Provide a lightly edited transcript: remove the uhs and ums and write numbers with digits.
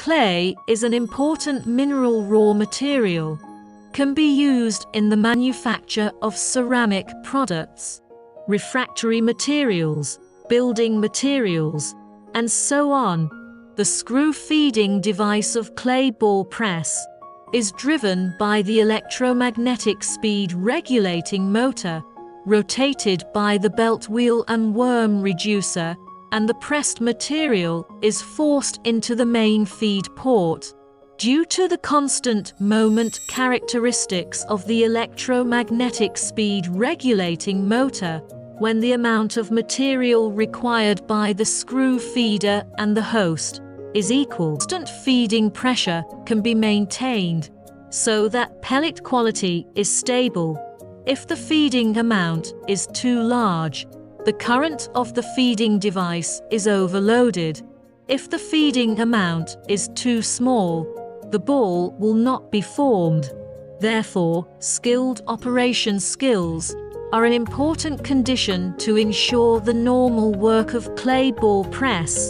Clay is an important mineral raw material, can be used in the manufacture of ceramic products, refractory materials, building materials, and so on. The screw-feeding device of clay ball press is driven by the electromagnetic speed regulating motor, rotated by the belt wheel and worm reducer, and the pressed material is forced into the main feed port. Due to the constant moment characteristics of the electromagnetic speed regulating motor, when the amount of material required by the screw feeder and the host is equal, constant feeding pressure can be maintained so that pellet quality is stable. If the feeding amount is too large, the current of the feeding device is overloaded. If the feeding amount is too small, the ball will not be formed. Therefore, skilled operation skills are an important condition to ensure the normal work of clay ball press.